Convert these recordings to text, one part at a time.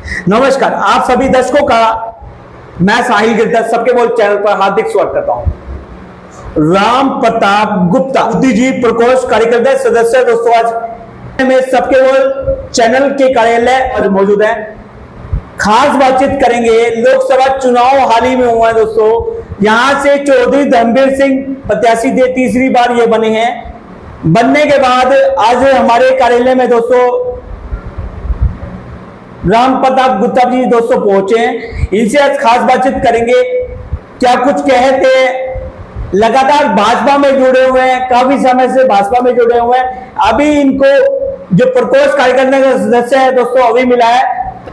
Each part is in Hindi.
नमस्कार, आप सभी दर्शकों का मैं साहिल गिरधर सबके बोल चैनल पर हार्दिक स्वागत करता हूं। राम प्रताप गुप्ता बुद्धिजीवी प्रकोष्ठ कार्यकर्ता सदस्य दोस्तों आज में सबके बोल चैनल के कार्यालय आज मौजूद है। खास बातचीत करेंगे। लोकसभा चुनाव हाल ही में हुआ है दोस्तों। यहां से चौधरी धर्मवीर सिंह प्रत्याशी थे, तीसरी बार ये बने हैं। बनने के बाद आज हमारे कार्यालय में दोस्तों राम प्रताप गुप्ता जी दोस्तों पहुंचे हैं। इनसे आज खास बातचीत करेंगे। क्या कुछ कहते हैं, लगातार भाजपा में जुड़े हुए हैं, काफी समय से भाजपा में जुड़े हुए हैं। अभी इनको जो प्रकोष्ठ कार्यकर्ता का सदस्य है दोस्तों अभी मिला है,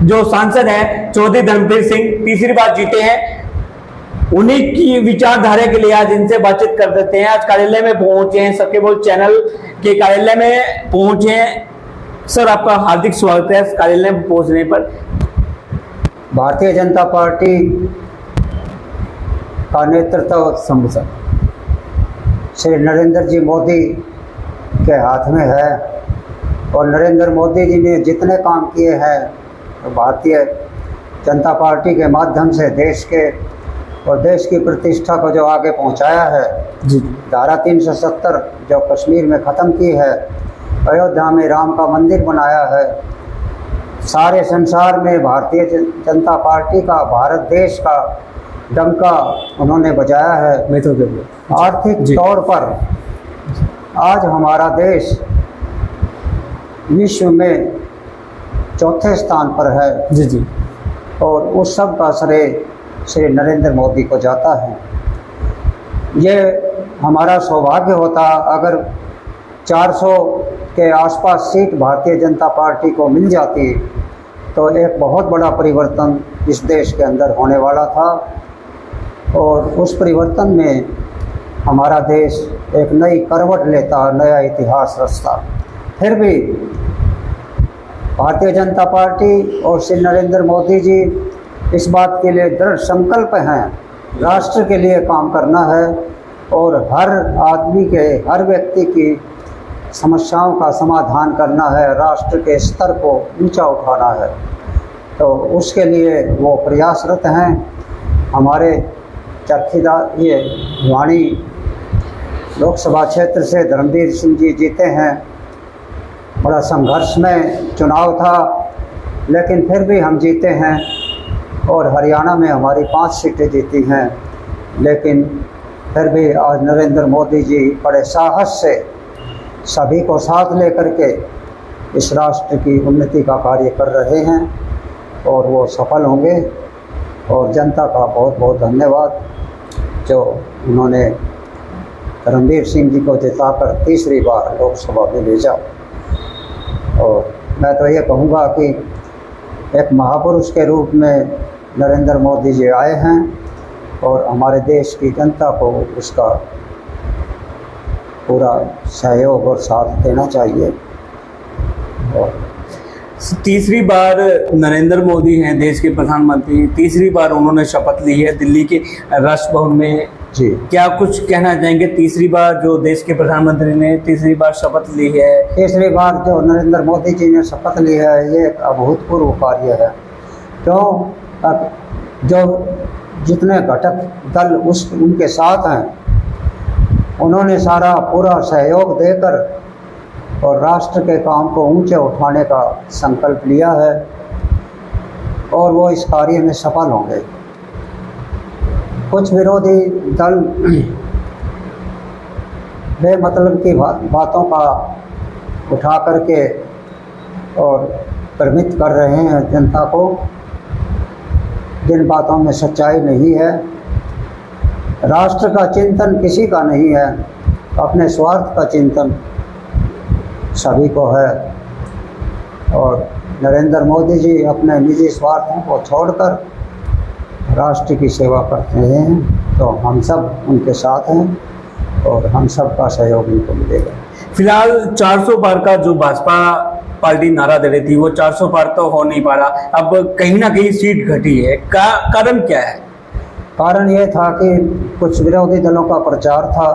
जो सांसद है चौधरी धर्मवीर सिंह, तीसरी बार जीते हैं। उन्हीं की विचारधारा के लिए आज इनसे बातचीत कर देते हैं। आज कार्यालय में पहुंचे हैं, सबके बोल चैनल के कार्यालय में पहुंचे हैं। सर आपका हार्दिक स्वागत है कार्यालय में पहुंचने पर। भारतीय जनता पार्टी का नेतृत्व श्री नरेंद्र जी मोदी के हाथ में है और नरेंद्र मोदी जी ने जितने काम किए हैं तो भारतीय जनता पार्टी के माध्यम से देश के और देश की प्रतिष्ठा को जो आगे पहुंचाया है जी। धारा 370 जो कश्मीर में ख़त्म की है, अयोध्या में राम का मंदिर बनाया है, सारे संसार में भारतीय जनता पार्टी का, भारत देश का डंका उन्होंने बजाया है। आर्थिक तौर पर आज हमारा देश विश्व में चौथे स्थान पर है जी। और उस सब का श्रेय श्री नरेंद्र मोदी को जाता है। ये हमारा सौभाग्य होता अगर 400 के आसपास सीट भारतीय जनता पार्टी को मिल जाती तो एक बहुत बड़ा परिवर्तन इस देश के अंदर होने वाला था और उस परिवर्तन में हमारा देश एक नई करवट लेता, नया इतिहास रचता। फिर भी भारतीय जनता पार्टी और श्री नरेंद्र मोदी जी इस बात के लिए दृढ़ संकल्प हैं, राष्ट्र के लिए काम करना है और हर आदमी के, हर व्यक्ति की समस्याओं का समाधान करना है, राष्ट्र के स्तर को ऊंचा उठाना है। तो उसके लिए वो प्रयासरत हैं। हमारे चरखीदार ये वाणी लोकसभा क्षेत्र से धर्मवीर सिंह जी जीते हैं। बड़ा संघर्ष में चुनाव था लेकिन फिर भी हम जीते हैं और हरियाणा में हमारी 5 सीटें जीती हैं। लेकिन फिर भी आज नरेंद्र मोदी जी बड़े साहस से सभी को साथ लेकर के इस राष्ट्र की उन्नति का कार्य कर रहे हैं और वो सफल होंगे। और जनता का बहुत बहुत धन्यवाद जो उन्होंने धर्मवीर सिंह जी को जिताकर तीसरी बार लोकसभा में भेजा। और मैं तो ये कहूँगा कि एक महापुरुष के रूप में नरेंद्र मोदी जी आए हैं और हमारे देश की जनता को उसका पूरा सहयोग और साथ देना चाहिए। और तीसरी बार नरेंद्र मोदी हैं देश के प्रधानमंत्री, तीसरी बार उन्होंने शपथ ली है दिल्ली के राजभवन में जी। क्या कुछ कहना चाहेंगे? तीसरी बार जो देश के प्रधानमंत्री ने तीसरी बार शपथ ली है, तीसरी बार जो नरेंद्र मोदी जी ने शपथ ली है ये एक अभूतपूर्व कार्य है। क्यों? जो जितने घटक दल उनके साथ हैं उन्होंने सारा पूरा सहयोग देकर और राष्ट्र के काम को ऊंचे उठाने का संकल्प लिया है और वो इस कार्य में सफल होंगे। कुछ विरोधी दल बेमतलब की बातों का उठा करके और भ्रमित कर रहे हैं जनता को, जिन बातों में सच्चाई नहीं है। राष्ट्र का चिंतन किसी का नहीं है, अपने स्वार्थ का चिंतन सभी को है। और नरेंद्र मोदी जी अपने निजी स्वार्थों को छोड़कर राष्ट्र की सेवा करते हैं तो हम सब उनके साथ हैं और हम सब का सहयोग उनको मिलेगा। फिलहाल 400 पार का जो भाजपा पार्टी नारा दे रही थी वो 400 पार तो हो नहीं पा रहा, अब कहीं ना कहीं सीट घटी है। कारण क्या है? कारण ये था कि कुछ विरोधी दलों का प्रचार था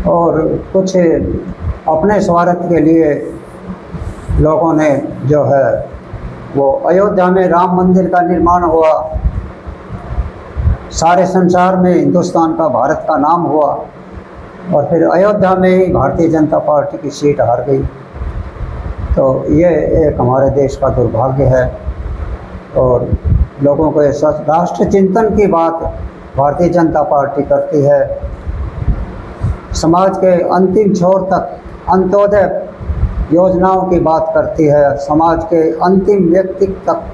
और कुछ अपने स्वार्थ के लिए लोगों ने जो है वो अयोध्या में राम मंदिर का निर्माण हुआ, सारे संसार में हिंदुस्तान का, भारत का नाम हुआ, और फिर अयोध्या में ही भारतीय जनता पार्टी की सीट हार गई। तो ये एक हमारे देश का दुर्भाग्य है। और लोगों को ऐसा राष्ट्र चिंतन की बात भारतीय जनता पार्टी करती है, समाज के अंतिम छोर तक अंत्योदय योजनाओं की बात करती है, समाज के अंतिम व्यक्ति तक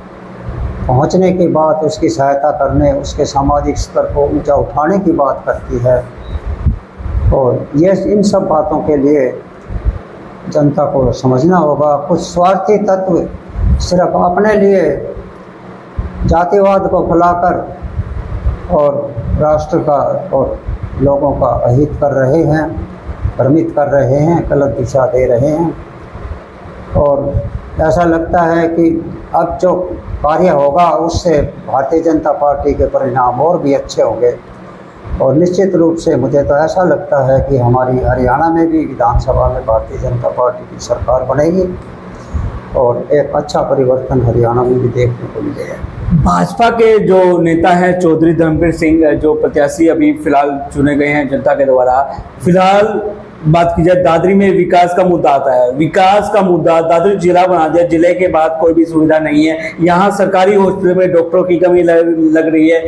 पहुंचने की बात, उसकी सहायता करने, उसके सामाजिक स्तर को ऊंचा उठाने की बात करती है। और ये इन सब बातों के लिए जनता को समझना होगा। कुछ स्वार्थी तत्व सिर्फ अपने लिए जातिवाद को फैलाकर और राष्ट्र का और लोगों का अहित कर रहे हैं, भ्रमित कर रहे हैं, गलत दिशा दे रहे हैं। और ऐसा लगता है कि अब जो कार्य होगा उससे भारतीय जनता पार्टी के परिणाम और भी अच्छे होंगे। और निश्चित रूप से मुझे तो ऐसा लगता है कि हमारी हरियाणा में भी विधानसभा में भारतीय जनता पार्टी की सरकार बनेगी और एक अच्छा परिवर्तन हरियाणा में भी देखने को मिलेगा। भाजपा के जो नेता हैं चौधरी धर्मवीर सिंह, जो प्रत्याशी अभी फिलहाल चुने गए हैं जनता के द्वारा, फिलहाल बात की जाए दादरी में विकास का मुद्दा आता है। विकास का मुद्दा, दादरी जिला बना दिया, जिले के बाद कोई भी सुविधा नहीं है। यहाँ सरकारी हॉस्पिटल में डॉक्टरों की कमी लग रही है,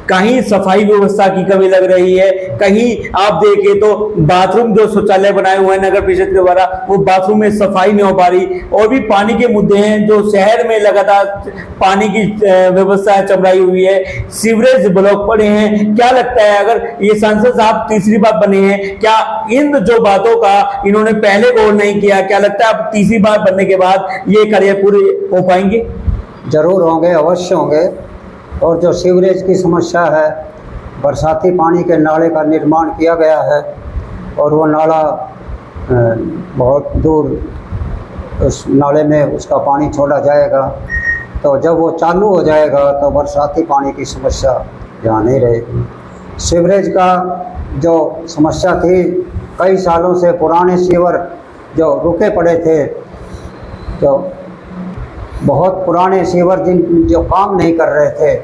कहीं सफाई व्यवस्था की कमी लग रही है, कहीं आप देखें तो बाथरूम जो शौचालय बनाए हुए हैं नगर परिषद के द्वारा, वो बाथरूम में सफाई नहीं हो पा रही। और भी पानी के मुद्दे हैं, जो शहर में लगातार पानी की व्यवस्था चमड़ाई हुई है, सीवरेज ब्लॉक पड़े हैं। क्या लगता है, अगर ये सांसद साहब तीसरी बार बने हैं, क्या इन जो बातों का इन्होंने पहले गौर नहीं किया? क्या लगता है अब तीसरी बार बनने के बाद ये कार्य पूरे हो पाएंगे? जरूर होंगे, अवश्य होंगे। और जो सीवरेज की समस्या है, बरसाती पानी के नाले का निर्माण किया गया है और वो नाला बहुत दूर उस नाले में उसका पानी छोड़ा जाएगा। तो जब वो चालू हो जाएगा तो बरसाती पानी की समस्या यहाँ नहीं रहेगी। सीवरेज का जो समस्या थी, कई सालों से पुराने सीवर जो रुके पड़े थे, जो बहुत पुराने सीवर जो काम नहीं कर रहे थे,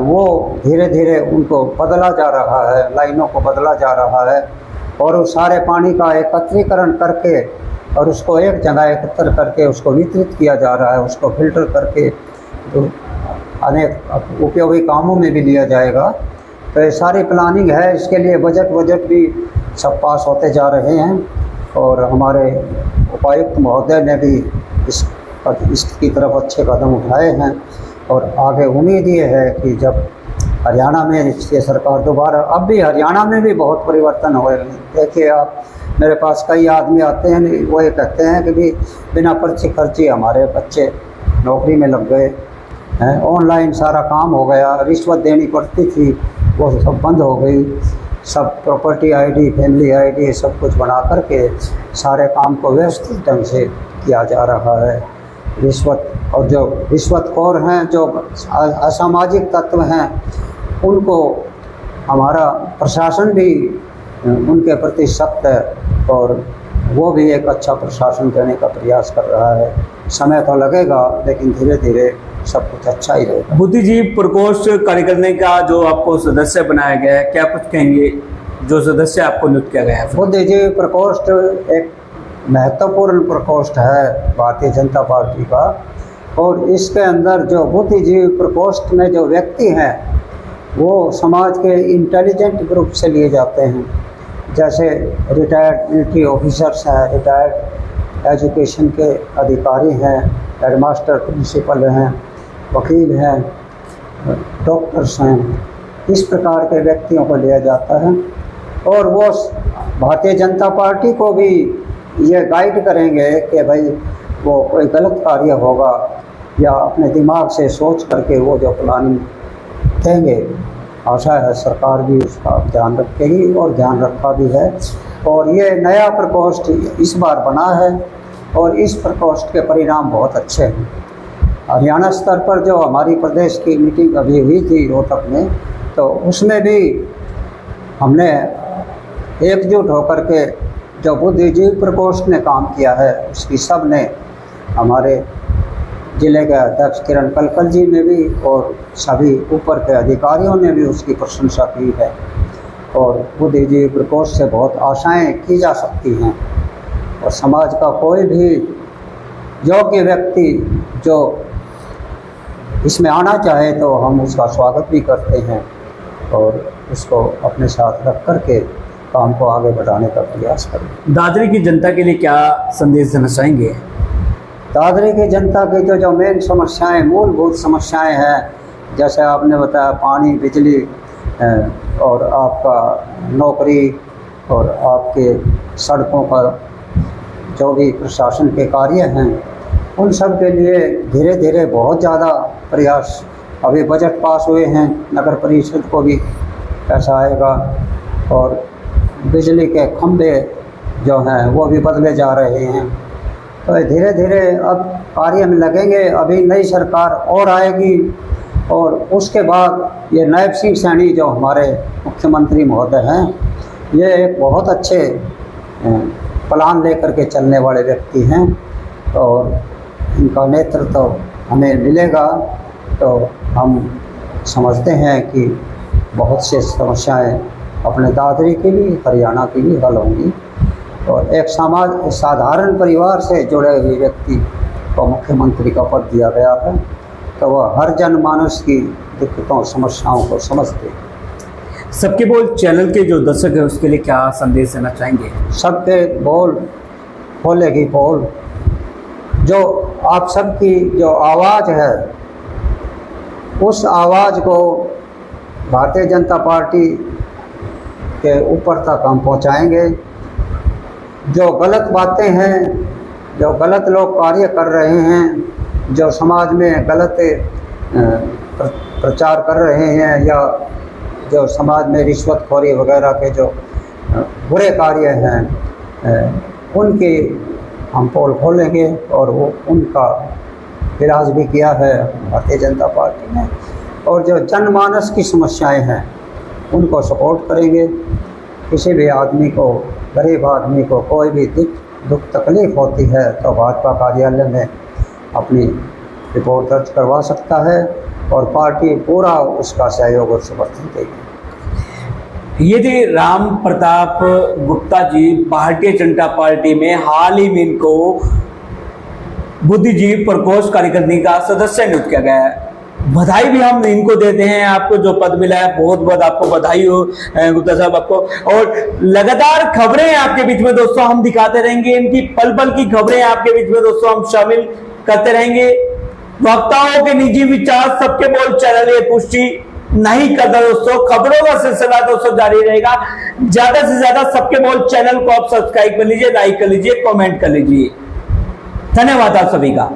वो धीरे धीरे उनको बदला जा रहा है, लाइनों को बदला जा रहा है। और उस सारे पानी का एकत्रीकरण करके और उसको एक जगह एकत्र करके उसको वितरित किया जा रहा है, उसको फिल्टर करके तो अनेक उपयोगी कामों में भी लिया जाएगा। तो ये सारी प्लानिंग है, इसके लिए बजट भी सब पास होते जा रहे हैं। और हमारे उपायुक्त महोदय ने भी इसकी तरफ अच्छे कदम उठाए हैं। और आगे उम्मीद ये है कि जब हरियाणा में ये सरकार दोबारा, अब भी हरियाणा में भी बहुत परिवर्तन हो रहे हैं। देखिए आप, मेरे पास कई आदमी आते हैं, वो ये कहते हैं कि भी बिना पर्ची खर्ची हमारे बच्चे नौकरी में लग गए हैं, ऑनलाइन सारा काम हो गया, रिश्वत देनी पड़ती थी वो सब बंद हो गई, सब प्रॉपर्टी आईडी, फैमिली आईडी सब कुछ बना करके सारे काम को व्यवस्थित ढंग से किया जा रहा है। रिश्वत और जो रिश्वतखोर हैं, जो असामाजिक तत्व हैं, उनको हमारा प्रशासन भी उनके प्रति सख्त है और वो भी एक अच्छा प्रशासन देने का प्रयास कर रहा है। समय तो लगेगा लेकिन धीरे धीरे सब कुछ अच्छा ही रहेगा। बुद्धि प्रकोष्ठ कार्यकारिणी का जो आपको सदस्य बनाया गया है, क्या कुछ कहेंगे? जो सदस्य आपको नियुक्त किया गया है, बुद्धिजीवी प्रकोष्ठ एक महत्वपूर्ण प्रकोष्ठ है भारतीय जनता पार्टी का। और इसके अंदर जो बुद्धिजीवी प्रकोष्ठ में जो व्यक्ति हैं वो समाज के इंटेलिजेंट ग्रुप से लिए जाते हैं, जैसे रिटायर्ड मिलिट्री ऑफिसर्स हैं, रिटायर्ड एजुकेशन के अधिकारी हैं, हेडमास्टर प्रिंसिपल हैं, वकील हैं, डॉक्टर्स हैं। इस प्रकार के व्यक्तियों को लिया जाता है और वो भारतीय जनता पार्टी को भी ये गाइड करेंगे कि भाई वो कोई गलत कार्य होगा या अपने दिमाग से सोच करके वो जो प्लानिंग देंगे, आशा है सरकार भी उसका ध्यान रखेगी और ध्यान रखा भी है। और ये नया प्रकोष्ठ इस बार बना है और इस प्रकोष्ठ के परिणाम बहुत अच्छे हैं। हरियाणा स्तर पर जो हमारी प्रदेश की मीटिंग अभी हुई थी रोहतक में, तो उसमें भी हमने एकजुट होकर के जो बुद्धिजीवी प्रकोष्ठ ने काम किया है उसकी सब ने हमारे जिले के अध्यक्ष किरण कलकल जी ने भी और सभी ऊपर के अधिकारियों ने भी उसकी प्रशंसा की है। और बुद्धिजीवी प्रकोष्ठ से बहुत आशाएं की जा सकती हैं और समाज का कोई भी योग्य व्यक्ति जो इसमें आना चाहे तो हम उसका स्वागत भी करते हैं और उसको अपने साथ रख कर के काम को आगे बढ़ाने का प्रयास करें। दादरी की जनता के लिए क्या संदेश देना चाहेंगे? दादरी की जनता की जो मेन समस्याएं, मूलभूत समस्याएं हैं, जैसे आपने बताया पानी, बिजली और आपका नौकरी और आपके सड़कों का जो भी प्रशासन के कार्य हैं, उन सब के लिए धीरे धीरे बहुत ज़्यादा प्रयास, अभी बजट पास हुए हैं, नगर परिषद को भी पैसा आएगा और बिजली के खंभे जो हैं वो भी बदले जा रहे हैं। तो धीरे धीरे अब कार्य में लगेंगे। अभी नई सरकार और आएगी और उसके बाद ये नायब सिंह सैनी जो हमारे मुख्यमंत्री महोदय हैं, ये एक बहुत अच्छे प्लान लेकर के चलने वाले व्यक्ति हैं और इनका नेतृत्व तो हमें मिलेगा तो हम समझते हैं कि बहुत से समस्याएं अपने दादरी के लिए, हरियाणा के लिए हल होंगी। और एक साधारण परिवार से जुड़े हुए व्यक्ति को मुख्यमंत्री का पद दिया गया है तो वह हर जनमानस की दिक्कतों, समस्याओं को समझते हैं। सबके बोल चैनल के जो दर्शक हैं उसके लिए क्या संदेश देना चाहेंगे? सबके बोल खोलेगी पोल। जो आप सबकी जो आवाज़ है, उस आवाज़ को भारतीय जनता पार्टी के ऊपर तक हम पहुंचाएंगे। जो गलत बातें हैं, जो गलत लोग कार्य कर रहे हैं, जो समाज में गलत प्रचार कर रहे हैं या जो समाज में रिश्वतखोरी वगैरह के जो बुरे कार्य हैं, उनके हम पोल खोलेंगे और वो उनका इलाज भी किया है भारतीय जनता पार्टी ने। और जो जनमानस की समस्याएं हैं उनको सपोर्ट करेंगे। किसी भी आदमी को, गरीब आदमी को कोई भी दुख तकलीफ होती है तो भाजपा कार्यालय में अपनी रिपोर्ट दर्ज करवा सकता है और पार्टी पूरा उसका सहयोग और समर्थन देगी। ये थे राम प्रताप गुप्ता जी, भारतीय जनता पार्टी में हाल ही में इनको बुद्धिजीवी प्रकोष्ठ कार्यकारिणी का सदस्य नियुक्त किया गया है। बधाई भी हम इनको देते हैं। आपको जो पद मिला है बहुत बहुत आपको बधाई हो गुप्ता साहब आपको। और लगातार खबरें आपके बीच में दोस्तों हम दिखाते रहेंगे, इनकी पल पल की खबरें आपके बीच में दोस्तों हम शामिल करते रहेंगे। वक्ताओं के निजी विचार सबके बोल चैनल ये पुष्टि नहीं करता दोस्तों। खबरों का सिलसिला दोस्तों जारी रहेगा। ज्यादा से ज्यादा सबके बोल चैनल को आप सब्सक्राइब कर लीजिए, लाइक कर लीजिए, कमेंट कर लीजिए। धन्यवाद आप सभी का।